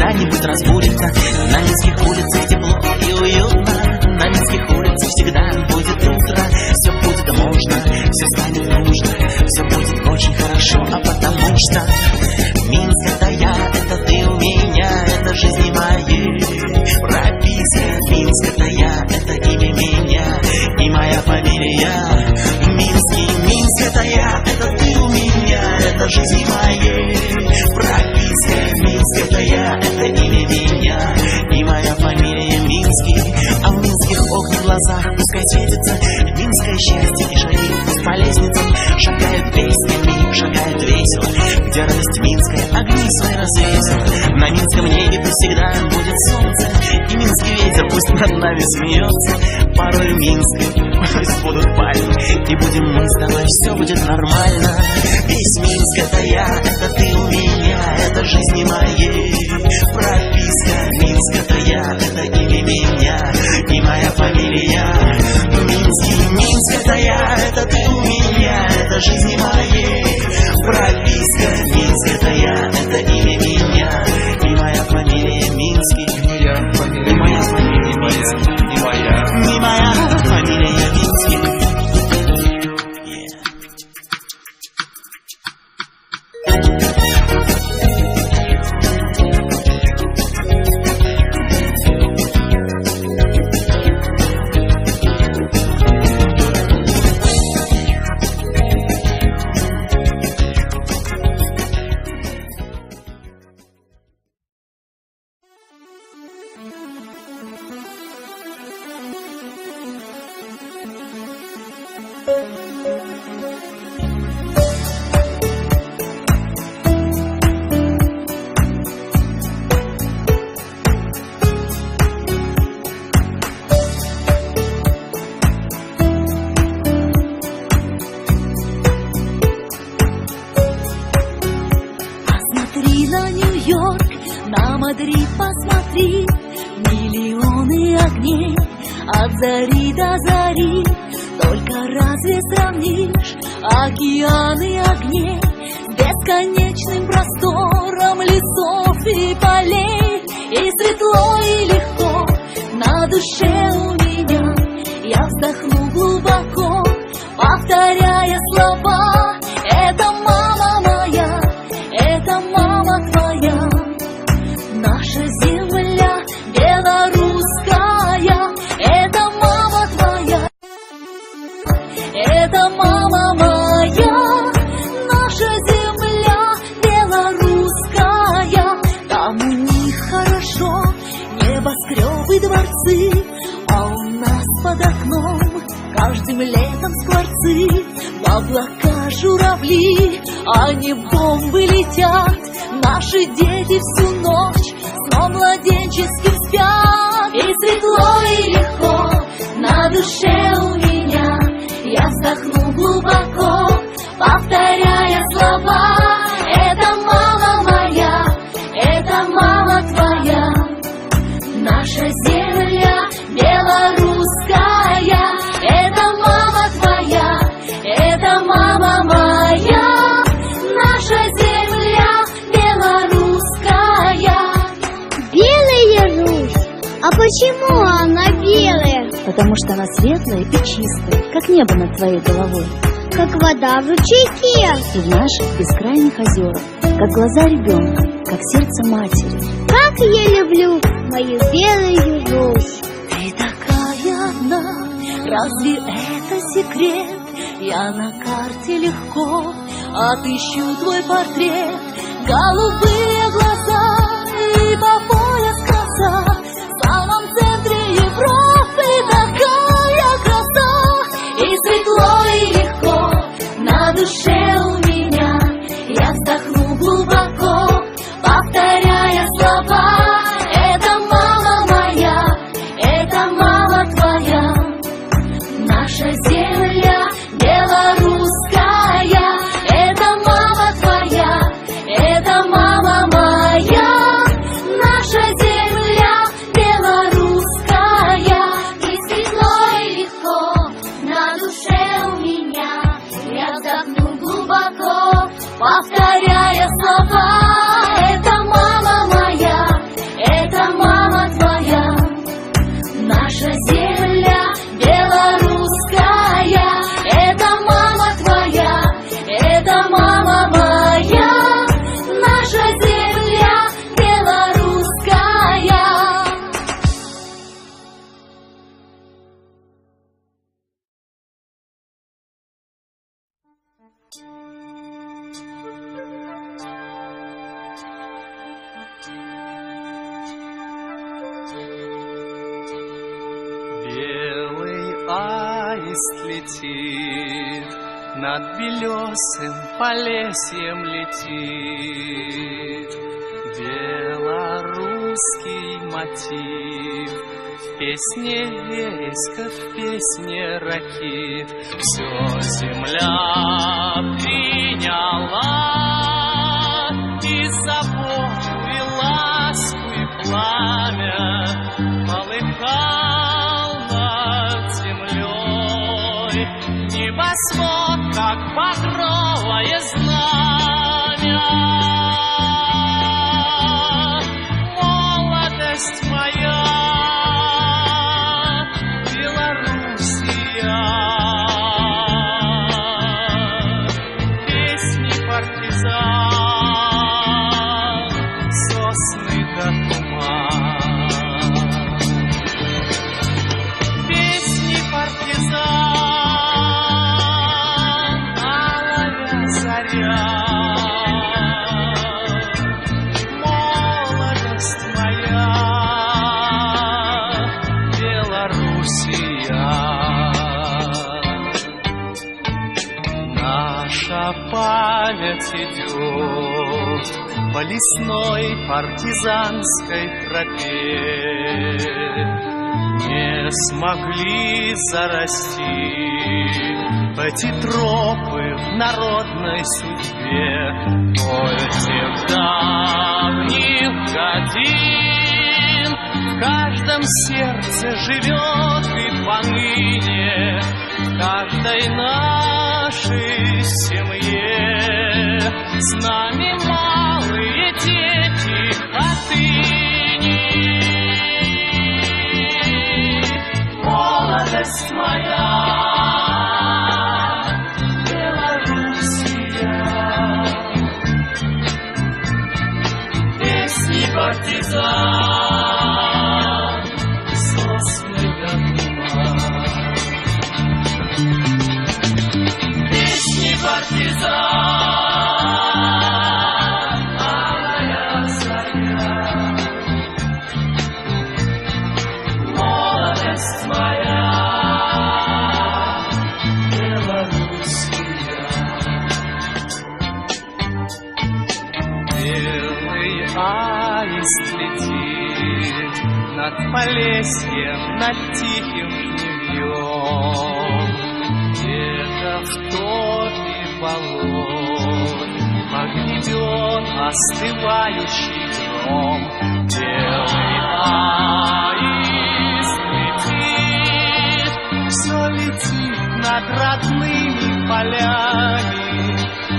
когда-нибудь разбудится. На минских улицах тепло и уютно, на минских улицах всегда будет утро. Все будет можно, все станет нужно, все будет очень хорошо, а потому что Минск — это я, это ты у меня, это жизни моей прописка. Минск — это я, это имя меня и моя фамилия. Минск — это я, это ты у меня, это жизни моей прописка. Минск — это я, это имя меня и моя фамилия Минский. А в минских окнах в глазах пускай светится минское счастье, и шаги пусть по лестницам шагают песнями, шагают весело, где радость минская огни свои развесила. На минском небе пусть всегда будет солнце, и минский ветер пусть над нами смеется. Порой в Минске пусть будут пальмы, и будем мы с тобой, все будет нормально. Весь Минск — это я, это ты у меня, это жизни моей прописка. Минск — это я, это имя меня и моя фамилия Минский. Минск — это я, это ты у меня, это жизни моей прописка. Минск — это я, это имя меня и моя фамилия Минский. И моя фамилия Минский. И моя фамилия Минский. На Мадрид посмотри, миллионы огней от зари до зари. Только разве сравнишь океаны огней с бесконечным простором лесов и полей? И светло, и легко на душе у меня. Я вздохну глубоко, повторяя слова: это мама моя, это мама твоя. Наша земля белорусская, это мама твоя, это мама моя. Наша земля белорусская, там у них хорошо, небоскребы, дворцы, а у нас под окном каждым летом скворцы. В облака журавли, а не бомбы летят. Наши дети всю ночь сном младенческим спят. И светло, и легко на душе у меня. Я вздохну глубоко, повторяя слова: это мама моя, это мама твоя. Наша земля белорусская, это мама твоя, это мама моя. Наша земля белорусская. Белая Русь? А почему она белая? Потому что она светлая и чистая, как небо над твоей головой, как вода в ручейке, и в наших бескрайних озерах, как глаза ребенка, как сердце матери. Как я люблю мою белую Русь. Ты такая одна, разве это секрет? Я на карте легко отыщу твой портрет. Голубые глаза и по пояс краса, в самом центре Европы такая краса. И светло, и легко на душе у меня. Я вздохну глубоко, повторяя слова: это мама моя, это мама твоя. Наша земля белорусская, это мама твоя, это мама моя. аист летит, над белесым полесьем летит. Белорусский мотив в песне веська, в песне ракит. Все земля приняла и заботу, и ласку, и пламя полыхал над землей. Небосвод, как багровое знамя. Молодость моя, Белоруссия, песни партизан, сосны до туман. Песни партизан, алая заря. Молодость моя, Белоруссия. Наша память идет по лесной партизанской тропе. Не смогли зарасти эти тропы в народной судьбе. Боль тех давних годин в каждом сердце живет и поныне, в каждой нашей семье. С нами малые дети отныне. Молодость моя, Белоруссия, песни партизан, сосны до туман. Песни партизан, алая заря. Молодость моя, Белоруссия. Белый аист летит над полесьем, над тихим жнивьем. Где-то в топе болот погребен остывающий гром. Белый аист летит, все летит над родными полями,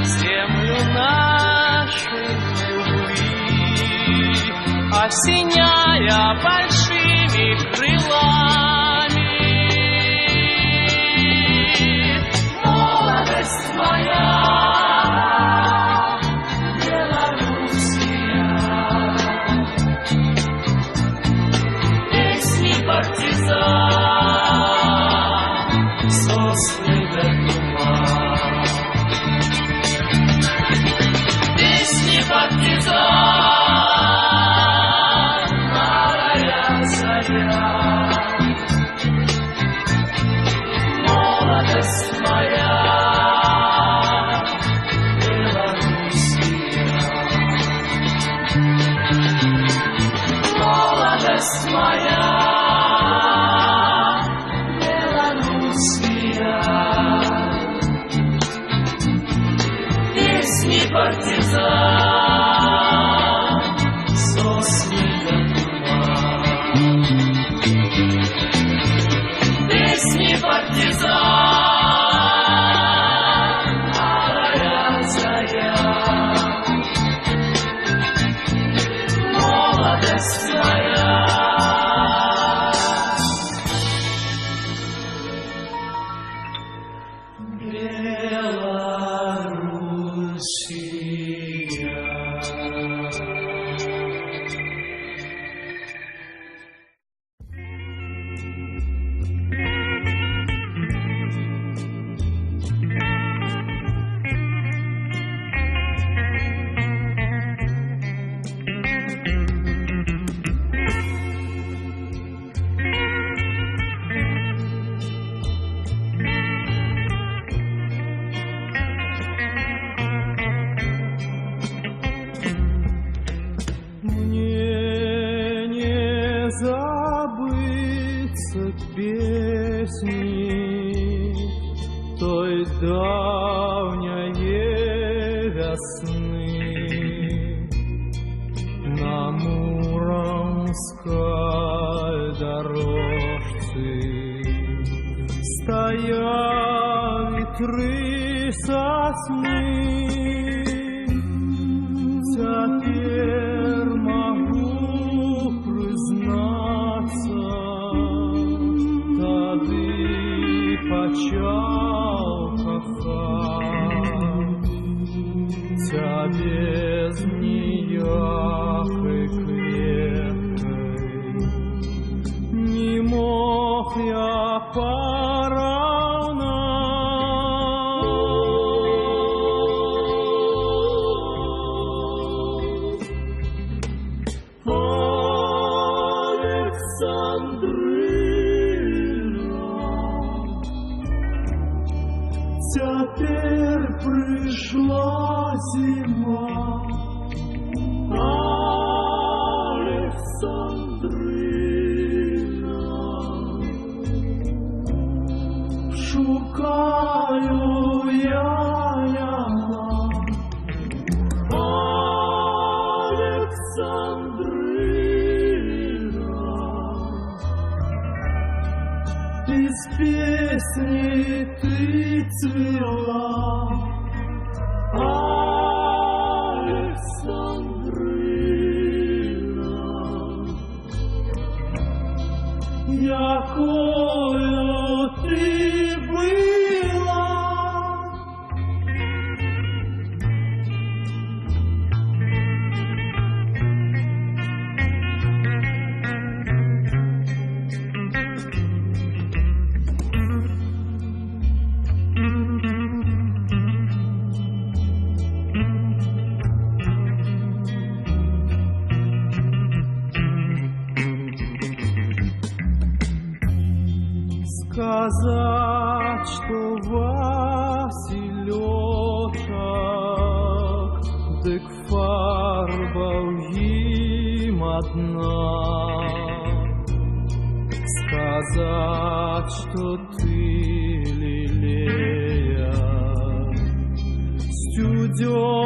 землю нашей любви, осеняя большими крылами. Молодость моя, Белоруссия, песни партизан, сосны до туман. Песни партизан, алая заря. Молодость моя, Белоруссия. Молодость моя, Белоруссия. Песни партизан, сосны до туман. Песни партизан, алая заря. Молодость моя. 3 сосны. Теперь могу признаться, тады почал кохать тебе з ніякой клеткой. Не мог я поравнать. Александрина, теперь пришла зима. Александрина, шукаю я Александрина, из песни ты цвела. Александрина, якою ты была. Сказать, что Василёчек, дык фарба им одна. Сказать, что ты лилея, студеная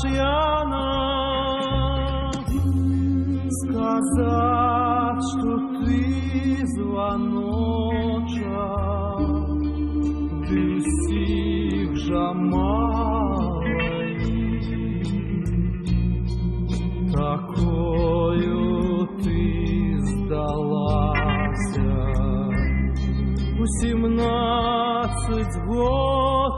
шьяна. Сказать, что ты звоночек, ты всіх жамалай, такою ты сдалася у 17 год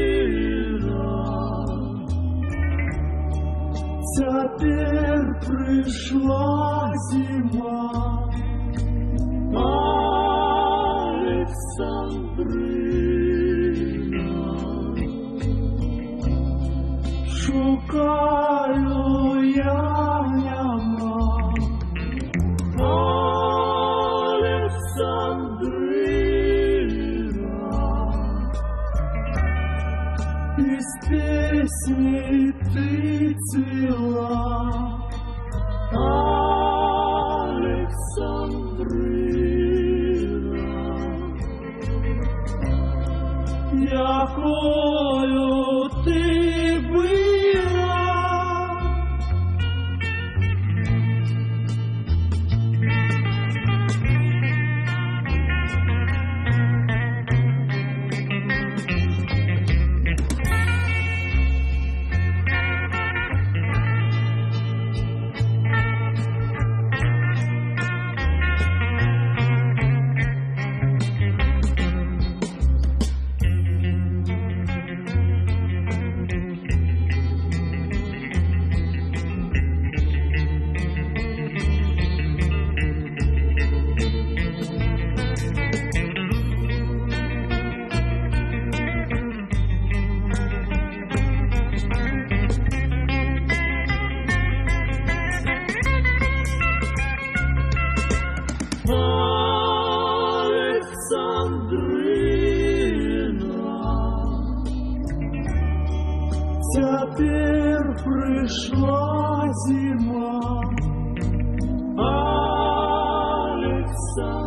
Александрина, теперь пришла зима. Александрина, шукаю я Александрина, из песни ты цвела. Александрина, якою ты была. Теперь пришла зима, Александр.